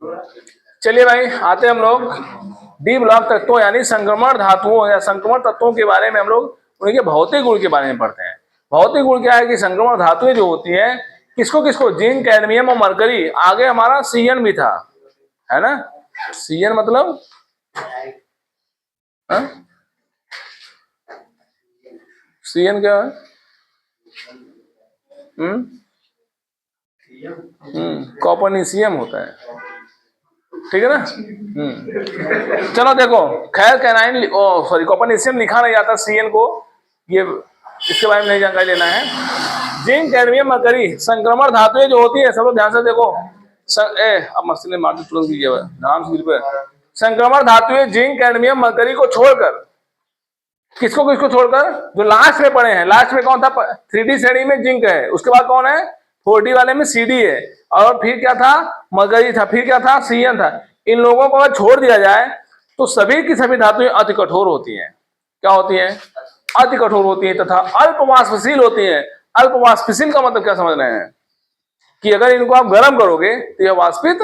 चलिए भाई, आते हैं हम लोग डी ब्लॉक तत्वों यानी संक्रमण धातुओं या संक्रमण तत्वों के बारे में हम लोग उनके भौतिक गुण के बारे में पढ़ते हैं। भौतिक गुण क्या है कि संक्रमण धातुएं जो होती हैं, किसको किसको, जिंक, कैडमियम और मरकरी। आगे हमारा सीएन भी था, है ना। सीएन मतलब सीएन क्या है? कॉपर्निशियम होता है, ठीक है ना। चलो देखो, खैर कैनाइन सॉरी कॉपर्निशियम लिखा नहीं जाता सीएन को, ये इसके बारे में नहीं जानकारी लेना है। जिंक, कैडमियम, मरकरी संक्रमण धातुएं जो होती है, सब लोग ध्यान से देखो। अब मसले मार तुरंत कीजिए ध्यान से। संक्रमण धातुएं जिंक, कैडमियम, मरकरी को छोड़कर, किसको किसको छोड़कर, जो लास्ट में पड़े हैं। लास्ट में कौन था? 3D श्रेणी में जिंक है, उसके बाद कौन है? 4D वाले में CD है, और फिर क्या था? मरकरी था, फिर क्या था? CN था। इन लोगों को अगर छोड़ दिया जाए तो सभी की सभी धातुएं अति कठोर होती हैं। क्या होती हैं? अति कठोर होती हैं तथा अल्पवाष्पशील होती हैं। अल्पवाष्पशील का मतलब क्या समझ रहे हैं? कि अगर इनको आप गर्म करोगे तो यह वाष्पित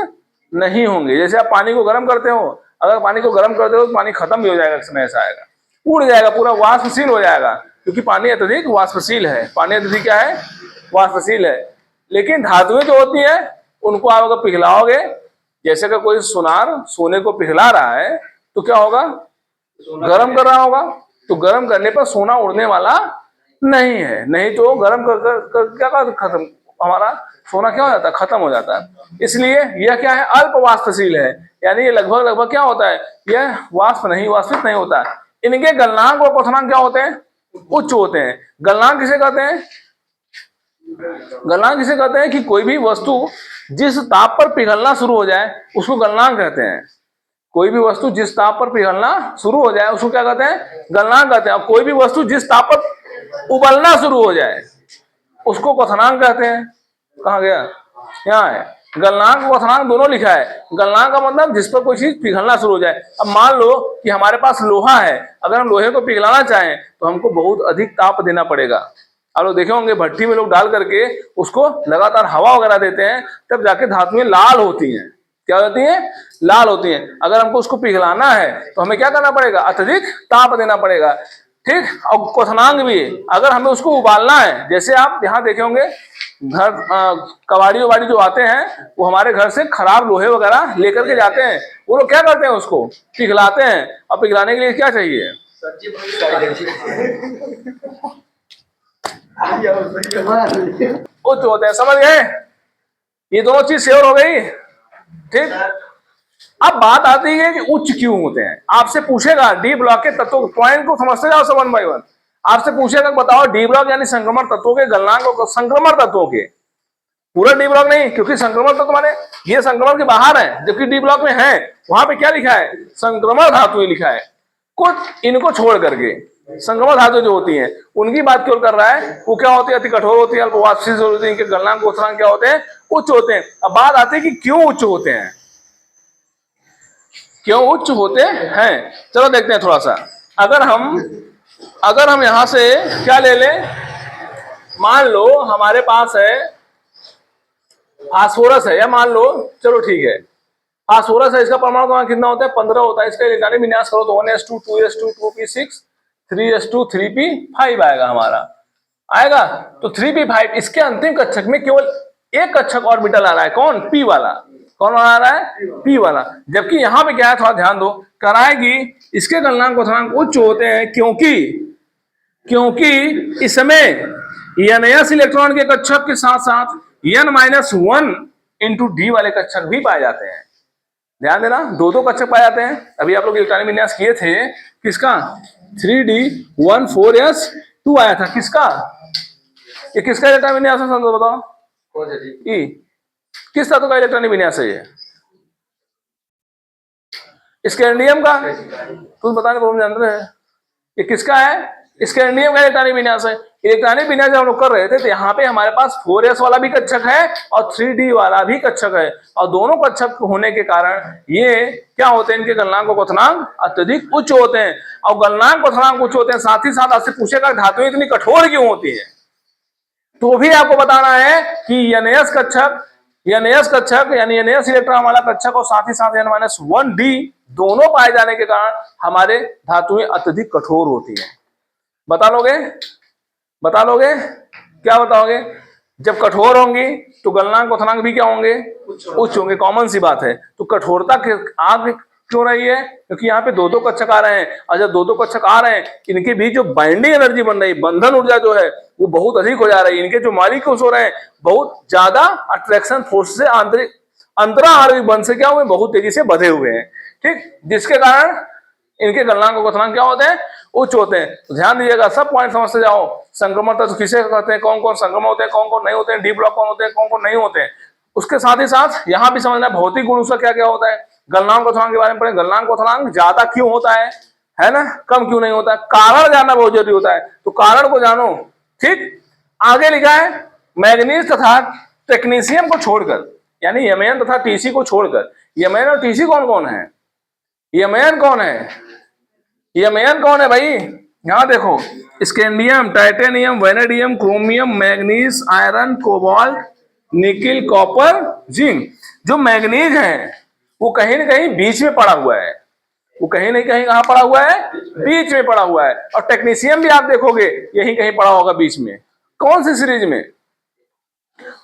नहीं होंगे। जैसे आप पानी को गर्म करते हो, अगर पानी को गर्म करते हो तो पानी खत्म भी हो जाएगा, समय ऐसा आएगा, उड़ जाएगा, पूरा वाष्पशील हो जाएगा, क्योंकि पानी अत्यधिक वाष्पशील है। पानी अत्यधिक क्या है? वाष्पशील है। लेकिन धातुएं जो होती है उनको आप अगर पिघलाओगे, जैसे कि कोई सुनार सोने को पिघला रहा है तो क्या होगा? गर्म कर रहा होगा, तो गर्म करने पर सोना उड़ने वाला नहीं है। नहीं तो गर्म कर क्या खत्म, हमारा सोना क्या हो जाता है? खत्म हो जाता है। इसलिए यह क्या है? अल्प वाष्पशील है, यानी ये लगभग लगभग क्या होता है? यह वाष्पित नहीं होता। इनके गलनांक और क्वथनांक क्या होते हैं? उच्च होते हैं। गलनांक किसे कहते हैं? गलनांक किसे कहते हैं कि कोई भी वस्तु जिस ताप पर पिघलना शुरू हो जाए उसको गलनांक कहते हैं। कोई भी वस्तु जिस ताप पर पिघलना शुरू हो जाए उसको क्या कहते हैं? गलनांक कहते हैं। और कोई भी वस्तु जिस ताप पर उबलना शुरू हो जाए उसको क्वथनांक कहते हैं। कहाँ गया? यहाँ है। गलनांक क्वथनांक दोनों लिखा है। गलनांक का मतलब जिस पर कोई चीज पिघलना शुरू हो जाए। अब मान लो कि हमारे पास लोहा है, अगर हम लोहे को पिघलाना चाहें तो हमको बहुत अधिक ताप देना पड़ेगा। आप लोग देखे होंगे भट्टी में लोग डाल करके उसको लगातार हवा वगैरह देते हैं, तब जाके धातुएं लाल होती हैं। क्या होती हैं? लाल होती हैं। अगर हमको उसको पिघलाना है तो हमें क्या करना पड़ेगा? अत्यधिक ताप देना पड़ेगा, ठीक। और क्वथनांक भी, अगर हमें उसको उबालना है, जैसे आप यहाँ देखे होंगे घर कबाड़ी वबाड़ी जो आते हैं वो हमारे घर से खराब लोहे वगैरह लेकर के जाते हैं, वो लोग क्या करते हैं? उसको पिघलाते हैं। और पिघलाने के लिए क्या चाहिए? उच्च होते हैं, समझ गए? ये दोनों चीज श्योर हो गई, ठीक। अब बात आती है कि उच्च क्यों होते हैं। आपसे पूछेगा डी ब्लॉक के तत्वों, पॉइंट को समझते जाओ सब 1 बाय 1। आपसे पूछेगा बताओ डी ब्लॉक यानी संक्रमण तत्वों के गलनांक और संक्रमण तत्वों के, पूरा डी ब्लॉक नहीं, क्योंकि संक्रमण तत्व माने ये संक्रमण के बाहर है, जबकि डी ब्लॉक में है। वहां पे क्या लिखा है? संक्रमण धातुएं लिखा है। कुछ इनको छोड़ करके संक्रमण धातु जो होती हैं उनकी बात क्यों कर रहा है? वो क्या होती है? अति कठोर होती है, अल्पवाष्पशील होती है, इनके गलनांक क्वथनांक क्या होते हैं? उच्च होते हैं। अब बात आती है कि क्यों उच्च होते हैं, क्यों उच्च होते हैं। चलो देखते हैं थोड़ा सा। अगर हम यहां से क्या ले लें, मान लो हमारे पास है फास्फोरस है, या मान लो, चलो ठीक है, फास्फोरस है, इसका परमाणु क्रमांक कितना होता है? 15 होता है। इसका इलेक्ट्रॉनिक विन्यास करो तो 1s2 2s2 2p6 3s2 3p5 आएगा हमारा, आएगा। तो 3p5, इसके अंतिम कक्षक में केवल एक कक्षक ऑर्बिटल आ रहा है, कौन? p वाला। कौन आ रहा है? p वाला। जबकि यहां पे क्या है, थोड़ा ध्यान दो, कराएगी इसके गलनांक क्वथनांक उच्च होते हैं, क्योंकि इस समय n इलेक्ट्रॉन के कक्षक के साथ साथ n-1 इंटू डी वाले कक्षक भी पाए जाते हैं। ध्यान देना, दो कक्षक पाए जाते हैं। अभी आप लोग इलेक्ट्रॉनिक विन्यास किए थे, किसका? 3d14s2 आया था, किसका? ये किसका इलेक्ट्रॉनिक विन्यास है? समझो बताओ। ई किस धातु का इलेक्ट्रॉनिक विन्यास है? ये स्कैंडियम का। तुम बताने को जान रहे हैं ये किसका है? स्कैंडियम का इलेक्ट्रॉनिक विन्यास है। इलेक्ट्रॉनिक विन्यास जब हम लोग कर रहे थे तो यहाँ पे हमारे पास 4s वाला भी कक्षक है और 3d वाला भी कक्षक है, और दोनों कक्षक होने के कारण ये क्या होते हैं? इनके गलनांक और क्वथनांक अत्यधिक उच्च होते हैं। और गलनांक क्वथनांक उच्च होते हैं, साथ ही साथ आपसे पूछेगा धातुएं इतनी कठोर क्यों होती है, तो भी आपको बताना है कि NS कक्षक NAS कक्षक यानी NAS इलेक्ट्रॉन वाला कक्षक और साथ ही साथ N-1D दोनों पाए जाने के कारण हमारे धातुएं अत्यधिक कठोर होती हैं। बता लोगे क्या बताओगे? जब कठोर होंगी तो गलनांक क्वथनांक भी क्या होंगे? उच्च होंगे। कॉमन सी बात है। तो कठोरता आग क्यों रही है? क्योंकि यहाँ पे दो दो कक्षक आ रहे हैं, और जब दो दो कक्षक आ रहे हैं इनके बीच जो बाइंडिंग एनर्जी बन रही, बंधन ऊर्जा जो है वो बहुत अधिक हो जा रही है। इनके जो मॉलिक्यूल्स हो रहे हैं बहुत ज्यादा अट्रैक्शन फोर्स से अंतरा आणविक बंध से क्या हुए? बहुत तेजी से बधे हुए हैं। ठीक, जिसके कारण इनके गलनांक और क्वथनांक क्या होते हैं? उच्च होते हैं। तो ध्यान दीजिएगा, सब पॉइंट समझते जाओ। संक्रमण तत्व किसे कहते हैं, कौन कौन संक्रमण होते हैं, कौन कौन नहीं होते हैं, डी ब्लॉक कौन होते हैं, कौन कौन नहीं होते हैं। उसके साथ ही साथ यहाँ भी समझना भौतिक गुण उसका क्या क्या होता है। गलनांक क्वथनांक के बारे में पढ़ें। गलनांक क्वथनांक ज्यादा क्यों होता है ना, कम क्यों नहीं होता है, कारण जानना बहुत जरूरी होता है। तो कारण को जानो। ठीक, आगे लिखा है मैग्नीज तथा टेक्नीशियम को छोड़कर, यानी यमन तथा टीसी को छोड़कर। यमन और टीसी कौन कौन है? यमन कौन है? यमन कौन है भाई? यहां देखो, scandium, titanium, vanadium, chromium, manganese, iron, cobalt, nickel, copper, zinc. जो मैग्नीज है वो कहीं ना कहीं बीच में पड़ा हुआ है। वो कहीं नहीं कहीं कहां पड़ा हुआ है? बीच में पड़ा हुआ है। और टेक्नीशियम भी आप देखोगे यही कहीं पड़ा होगा बीच में। कौन सी सीरीज में?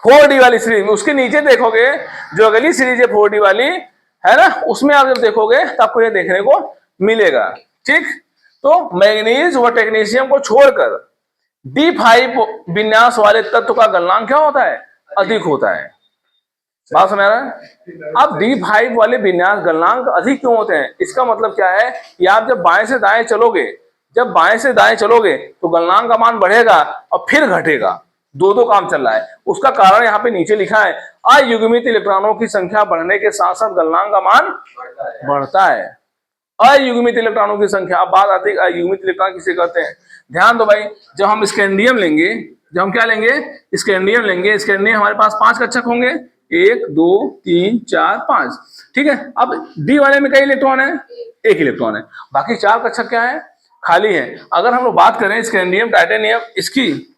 4D वाली सीरीज में। उसके नीचे देखोगे जो अगली सीरीज है 4D वाली, है ना, उसमें आप जब देखोगे तो आपको ये देखने को मिलेगा। ठीक, तो मैग्नीज व टेक्नीशियम को छोड़कर D5 विन्यास वाले तत्व का गलनांक क्या होता है? अधिक होता है। बात समझ रहा है? अब D5 वाले विन्यास गलनांक अधिक क्यों होते हैं? इसका मतलब क्या है कि आप जब बाएं से दाएं चलोगे तो गलनांक का मान बढ़ेगा और फिर घटेगा। दो दो काम चल रहा है। उसका कारण यहाँ पे नीचे लिखा है, अयुग्मित इलेक्ट्रॉनों की संख्या बढ़ने के साथ साथ गलनांक का मान बढ़ता है। अयुग्मित इलेक्ट्रॉनों की संख्या। अब बात आती है अयुग्मित इलेक्ट्रॉन किसे कहते हैं। ध्यान दो भाई, जब हम स्कैंडियम लेंगे, जब हम क्या लेंगे? स्कैंडियम लेंगे। स्कैंडियम हमारे पास 5 कक्षक होंगे, 1 2 3 4 5। ठीक है, अब डी वाले में कई इलेक्ट्रॉन है? 1 इलेक्ट्रॉन है। बाकी 4 कक्षक क्या है? खाली है। अगर हम लोग बात करें स्कैंडियम, टाइटेनियम,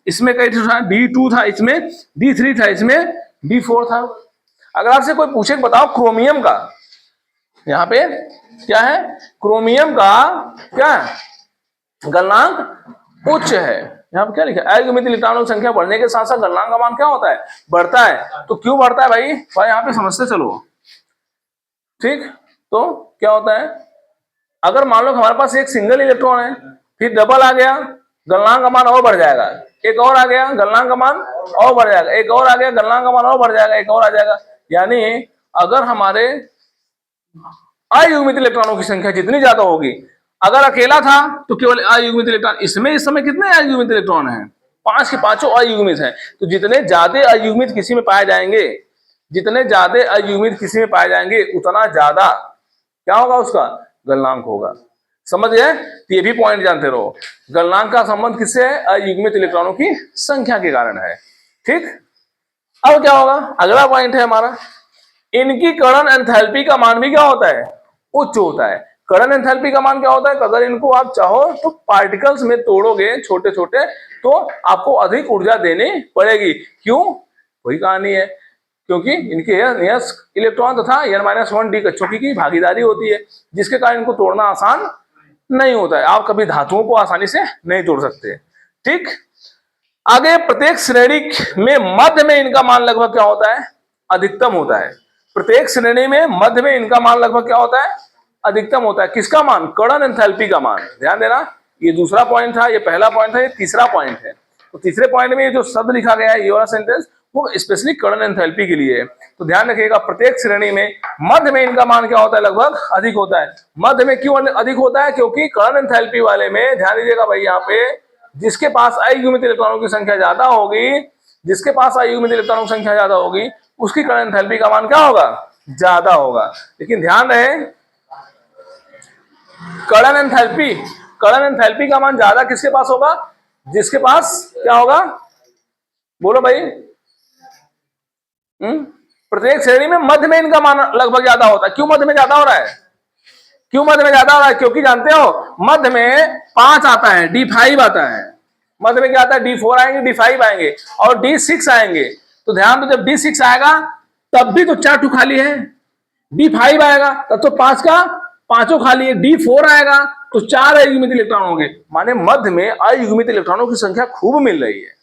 इसमें कई था? D2 था, इसमें D3 था, इसमें D4 था। अगर आपसे कोई पूछे बताओ क्रोमियम का, यहाँ पे क्या है? क्रोमियम का क्या गलनांक उच्च है। यहाँ पे क्या लिखा है? अयुग्मित इलेक्ट्रॉनों की संख्या बढ़ने के साथ साथ गलनांक का मान क्या होता है? बढ़ता है। तो क्यों बढ़ता है भाई? यहाँ पे समझते चलो। ठीक, तो क्या होता है, अगर मान लो हमारे पास एक सिंगल इलेक्ट्रॉन है, फिर डबल आ गया, गलनांक का मान और बढ़ जाएगा। एक और आ गया, गलनांक का मान और बढ़ जाएगा। एक और आ गया, गलनांक का मान और बढ़ जाएगा। एक और आ जाएगा। यानी अगर हमारे अयुग्मित इलेक्ट्रॉनों की संख्या जितनी ज्यादा होगी, अगर अकेला था तो केवल अयुग्मित इलेक्ट्रॉन, इसमें इस समय कितने अयुग्मित इलेक्ट्रॉन हैं? 5 के 5 अयुग्मित हैं। तो जितने ज्यादा अयुग्मित किसी में पाए जाएंगे, जितने ज्यादा अयुग्मित किसी में पाए जाएंगे, उतना ज्यादा क्या होगा? उसका गलनांक होगा। समझ गए? तो ये भी पॉइंट जानते रहो। गलनांक का संबंध किससे है? अयुग्मित इलेक्ट्रॉनों की संख्या के कारण है। ठीक, अब क्या होगा? अगला पॉइंट है हमारा, इनकी करण एंथैल्पी का मान भी क्या होता है? उच्च होता है। करण एंथैल्पी का मान क्या होता है? अगर इनको आप चाहो तो पार्टिकल्स में तोड़ोगे छोटे छोटे, तो आपको अधिक ऊर्जा देनी पड़ेगी। क्यों? वही कहानी है, क्योंकि इनके इलेक्ट्रॉन तथा N-1D कक्षकों की भागीदारी होती है, जिसके कारण इनको तोड़ना आसान नहीं होता है। आप कभी धातुओं को आसानी से नहीं तोड़ सकते। ठीक, आगे प्रत्येक श्रेणी में मध्य में इनका मान लगभग क्या होता है? अधिकतम होता है। प्रत्येक श्रेणी में मध्य में इनका मान लगभग क्या होता है? अधिकतम होता है। किसका मान? करण एंथैल्पी का मान। ध्यान देना, ये दूसरा पॉइंट था, ये पहला पॉइंट था, ये तीसरा पॉइंट है। तो तीसरे पॉइंट में ये जो शब्द लिखा गया है, ये वाला सेंटेंस, वो स्पेशली करण एंथैल्पी के लिए है। तो ध्यान रखिएगा, प्रत्येक श्रेणी में मध्य में इनका मान क्या होता है? लगभग अधिक होता है। मध्य में क्यों अधिक होता है? क्योंकि करण एंथैल्पी वाले में, ध्यान दीजिएगा भाई, यहाँ पे जिसके पास अयुग्मित इलेक्ट्रॉनों की संख्या ज्यादा होगी, जिसके पास अयुग्मित इलेक्ट्रॉनों की संख्या ज्यादा होगी, उसकी करण एंथैल्पी का मान क्या होगा? ज्यादा होगा। लेकिन ध्यान रहे, करण एंथैल्पी का मान ज्यादा किसके पास होगा? जिसके पास क्या होगा? बोलो भाई। प्रत्येक श्रेणी में मध्य में इनका मान लगभग ज्यादा होता है। क्यों मध्य में ज्यादा हो रहा है? क्यों मध्य में ज्यादा हो रहा है? क्योंकि जानते हो मध्य में 5 आता है, D5 आता है। मध्य में क्या आता है? D4 आएंगे, D5 आएंगे और D6 आएंगे। तो ध्यान दो, जब D6 आएगा तब भी तो 4 टू खाली है। D5 आएगा तब तो 5 का 5 खाली है। D4 आएगा तो 4 अयुग्मित इलेक्ट्रॉन होंगे। माने मध्य में अयुग्मित इलेक्ट्रॉनों की संख्या खूब मिल रही है।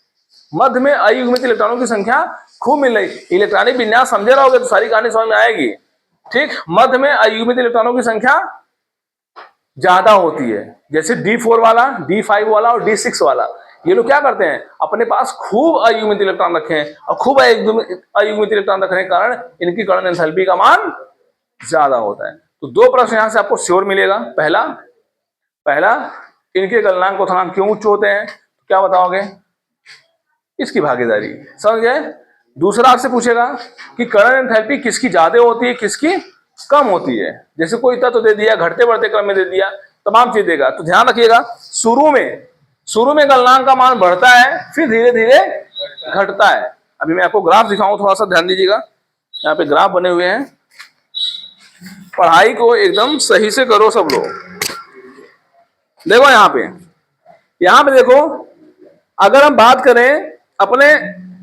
मध्य में अयुग्मित इलेक्ट्रॉनों की संख्या खूब मिल रही है। इलेक्ट्रॉनिक विन्यास समझे रहोगे तो सारी कहानी समझ में आएगी। ठीक, मध्य में अयुग्मित इलेक्ट्रॉनों की संख्या ज्यादा होती है। जैसे D4 वाला, D5 वाला और D6 वाला, ये लोग क्या करते हैं, अपने पास खूब अयुग्मित इलेक्ट्रॉन रखे हैं और खूब अयुग्मित इलेक्ट्रॉन रखने के कारण इनकी कर्ण एंथैल्पी का मान ज्यादा होता है। तो 2 प्रश्न यहां से आपको श्योर मिलेगा। पहला इनके गलनांक क्वथनांक क्यों उच्च होते हैं, क्या बताओगे, इसकी भागीदारी, समझ गए। दूसरा आपसे पूछेगा कि कर्ण एंथैल्पी किसकी ज्यादा होती है, किसकी कम होती है। जैसे कोई तत्व दे दिया, घटते बढ़ते क्रम में दे दिया, तमाम चीज देगा, तो ध्यान रखिएगा शुरू में गलनांक का मान बढ़ता है, फिर धीरे धीरे घटता है। अभी मैं आपको ग्राफ दिखाऊं, थोड़ा सा ध्यान दीजिएगा। यहाँ पे ग्राफ बने हुए हैं, पढ़ाई को एकदम सही से करो सब लोग। देखो यहाँ पे देखो, अगर हम बात करें अपने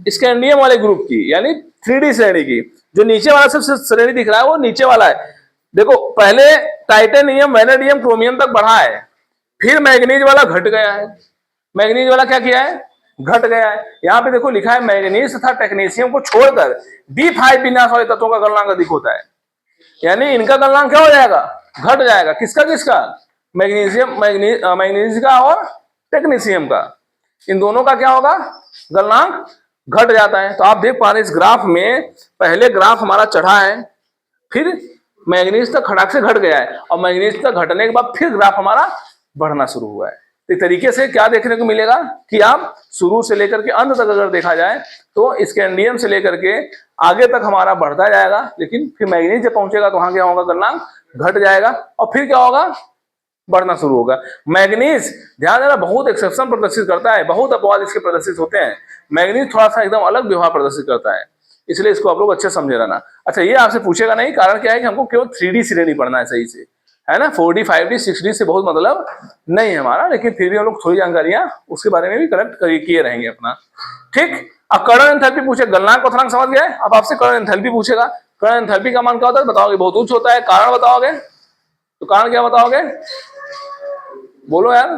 स्कैंडियम वाले ग्रुप की, यानी 3D श्रेणी की, जो नीचे वाला सबसे श्रेणी दिख रहा है वो नीचे वाला है। देखो पहले टाइटेनियम, वैनेडियम, क्रोमियम तक बढ़ा है, फिर मैग्नीज वाला घट गया है। मैग्नीज वाला क्या किया है, घट गया है। यहाँ पे देखो लिखा है मैग्नीज तथा टेक्नीशियम को छोड़कर D5 विन्यास वाले तत्वों का गलनांक अधिक होता है। यानी इनका गलनांक क्या हो जाएगा, घट जाएगा। किसका, मैग्नीज का और टेक्नीशियम का, इन दोनों का क्या होगा, गलनांक घट जाता है। तो आप देख पा रहे इस ग्राफ में, पहले ग्राफ हमारा चढ़ा है, फिर मैग्नीज तक खड़ाक से घट गया है, और मैग्नीज तक घटने के बाद फिर ग्राफ हमारा बढ़ना शुरू हुआ है। इस तरीके से क्या देखने को मिलेगा कि आप शुरू से लेकर के अंत तक अगर देखा जाए तो स्कैंडियम से लेकर के आगे तक हमारा बढ़ता जाएगा, लेकिन फिर मैग्नीज जब पहुंचेगा तो वहां क्या होगा, गलनांक घट जाएगा, और फिर क्या होगा, बढ़ना शुरू होगा। मैग्नीज ध्यान देना बहुत एक्सेप्शन प्रदर्शित करता है, बहुत अपवाद इसके प्रदर्शित होते हैं। मैग्नीज थोड़ा सा एकदम अलग व्यवहार प्रदर्शित करता है, इसलिए इसको आप लोग अच्छे समझे रहना। अच्छा, ये आपसे पूछेगा नहीं, कारण क्या है कि हमको केवल 3D श्रेणी पढ़ना है सही से, है ना। 4D 5D 6D से बहुत मतलब नहीं है हमारा, लेकिन फिर भी हम लोग थोड़ी जानकारियां उसके बारे में भी कलेक्ट किए रहेंगे अपना। ठीक, अब कर्ण एंथैल्पी पूछे, गलनांक क्वथनांक समझ गए। अब आपसे कर्ण एंथैल्पी पूछेगा, कर्ण एंथैल्पी का मान क्या होता है बताओगे, बहुत उच्च होता है। कारण बताओगे, तो कारण क्या बताओगे, बोलो यार,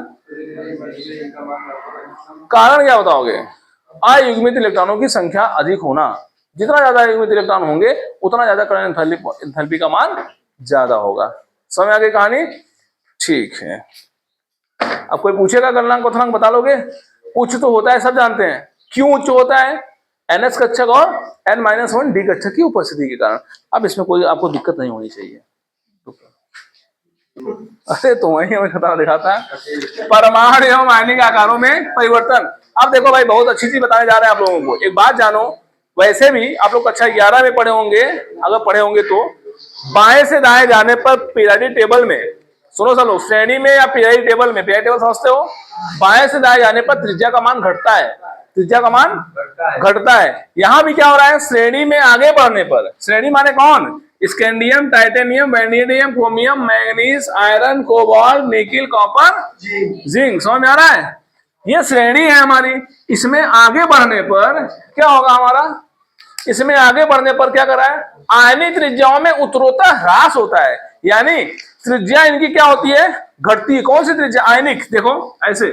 कारण क्या बताओगे, अयुग्मित इलेक्ट्रॉनों की संख्या अधिक होना। जितना ज्यादा अयुग्मित इलेक्ट्रॉन होंगे उतना ज्यादा कर्ण एंथैल्पी का मान ज्यादा होगा। समझ आ गई कहानी, ठीक है। अब कोई पूछेगा गलनांक क्वथनांक बता लोगे, उच्च तो होता है, सब जानते हैं। क्यों उच्च होता है, NS कक्षक और N-1 D कक्षक की उपस्थिति के कारण। अब इसमें कोई आपको दिक्कत नहीं होनी चाहिए। अरे तो वही हमें खतरा दिखाता है, परमाणु एवं आयनिक आकारों में परिवर्तन। अब देखो भाई, बहुत अच्छी चीज बताने जा रहे हैं आप लोगों को। एक बात जानो, वैसे भी आप लोग कक्षा 11 में पढ़े होंगे, अगर पढ़े होंगे तो बाएं से दाएं जाने पर पीरियोडिक टेबल में, सुनो सब श्रेणी में या पीरियोडिक टेबल में, पीरियोडिक टेबल समझते हो, बाएं से दाएं जाने पर त्रिज्या का मान घटता है, त्रिज्या का मान घटता है। यहां भी क्या हो रहा है, श्रेणी में आगे बढ़ने पर, श्रेणी माने कौन, scandium, titanium, vanadium, chromium, manganese, iron, cobalt, nickel, copper, zinc. समझ में आ रहा है, ये श्रेणी है हमारी। इसमें आगे बढ़ने पर क्या होगा हमारा, इसमें आगे बढ़ने पर क्या कर रहा है, आयनिक त्रिज्याओं में उत्तरोत्तर ह्रास होता है। यानी त्रिज्या इनकी क्या होती है, घटती है। कौन सी त्रिज्या, आयनिक। देखो ऐसे,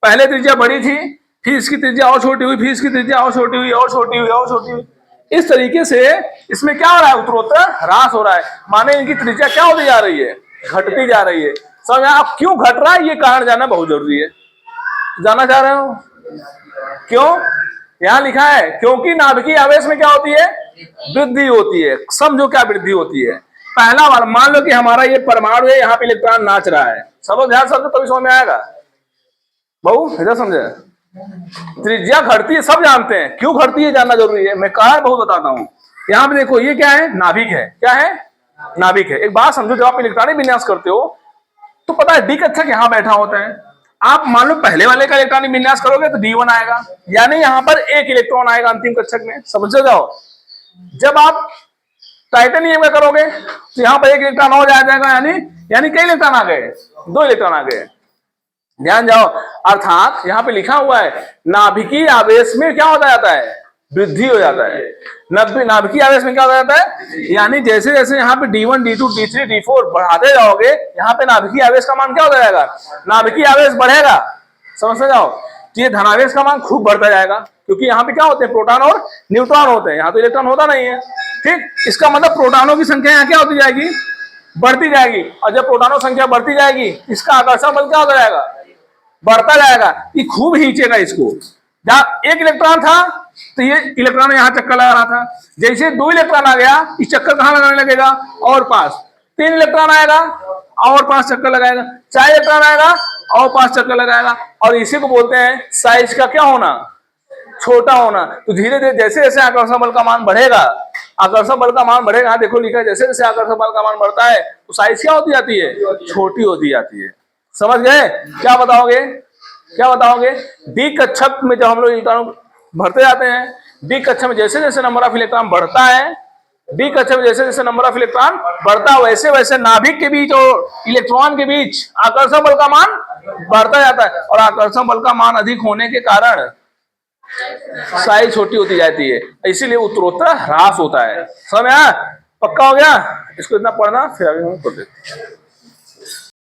पहले त्रिज्या बड़ी थी, फिर इसकी त्रिज्या और छोटी हुई, फिर इसकी त्रिज्या और छोटी हुई, और छोटी हुई, और छोटी हुई। इस तरीके से इसमें क्या हो रहा है, उत्तरोत्तर ह्रास हो रहा है। माने इनकी त्रिज्या क्या होती जा रही है, घटती जा रही है। समझ में, आप क्यों घट रहा है ये कारण जानना बहुत जरूरी है। जानना चाह रहे हो क्यों, यहां लिखा है क्योंकि नाभिकीय आवेश में क्या होती है, वृद्धि होती है। समझो क्या वृद्धि होती है। पहला बार मान लो कि हमारा ये परमाणु है, यहाँ पे इलेक्ट्रॉन नाच रहा है, सब ध्यान समझो तभी समझ में आएगा। बहु इधर समझे, त्रिज्या घटती है, सब जानते हैं, क्यों घटती है जानना जरूरी है। मैं कारण बहुत बताता हूं। यहाँ पे देखो, ये क्या है, नाभिक है। क्या है, नाभिक है। एक बात समझो, जब आप इलेक्ट्रॉनिक विन्यास करते हो तो पता है D कक्षक यहाँ बैठा होता है। आप मान लो पहले वाले का इलेक्ट्रॉनिक विन्यास करोगे तो D1 आएगा, यानी यहाँ पर एक इलेक्ट्रॉन आएगा अंतिम कक्षक में, समझ जाओ। जब आप टाइटेनियम में करोगे तो यहाँ पर एक इलेक्ट्रॉन और जाएगा, यानी कई इलेक्ट्रॉन आ गए, 2 इलेक्ट्रॉन आ गए। ध्यान जाओ, अर्थात यहाँ पे लिखा हुआ है नाभिकीय आवेश में क्या होता जाता है, वृद्धि हो जाता है। नाभिकीय आवेश में क्या हो जाता है, यानी जैसे जैसे यहाँ पे D1 D2 D3 D4 बढ़ाते जाओगे, यहाँ पे नाभिकीय आवेश का मान क्या होता जाएगा, नाभिकीय आवेश बढ़ेगा। समझते जाओ, तो ये धनावेश का मान खूब बढ़ता जाएगा, क्योंकि यहाँ पे क्या होते हैं, प्रोटॉन और न्यूट्रॉन होते हैं, यहाँ तो इलेक्ट्रॉन होता नहीं है। ठीक, इसका मतलब प्रोटॉनों की संख्या यहाँ क्या होती जाएगी, बढ़ती जाएगी। और जब प्रोटॉनों की संख्या बढ़ती जाएगी, इसका आकर्षण बल क्या होता जाएगा, बढ़ता जाएगा। ये खूब खींचेगा इसको। जहाँ एक इलेक्ट्रॉन था तो ये इलेक्ट्रॉन यहाँ चक्कर लगा रहा था, जैसे 2 इलेक्ट्रॉन आ गया, इस चक्कर कहाँ लगाने लगेगा, और पास। 3 इलेक्ट्रॉन आएगा और 5 चक्कर लगाएगा, 4 इलेक्ट्रॉन आएगा और 5 चक्कर लगाएगा। और इसी को बोलते हैं साइज का क्या होना, छोटा होना। तो धीरे धीरे जैसे जैसे आकर्षण बल का मान बढ़ेगा, आकर्षण बल का मान बढ़ेगा, देखो लिखा है जैसे जैसे आकर्षण बल का मान बढ़ता है तो साइज क्या होती जाती है, छोटी होती जाती है। समझ गए, क्या बताओगे, क्या बताओगे। डी कक्षक में जब हम लोग इलेक्ट्रॉन भरते जाते हैं, डी कक्षक में जैसे जैसे नंबर ऑफ इलेक्ट्रॉन बढ़ता है, डी कक्षक में जैसे जैसे नंबर ऑफ इलेक्ट्रॉन बढ़ता है, वैसे वैसे नाभिक के बीच और इलेक्ट्रॉन के बीच आकर्षण बल का मान बढ़ता जाता है। और आकर्षण बल का मान अधिक होने के कारण साइज छोटी होती जाती है, इसीलिए उत्तरोत्तर ह्रास होता है। समझ में आया, पक्का हो गया। इसको इतना पढ़ना, फिर आगे हम पढ़ देते हैं।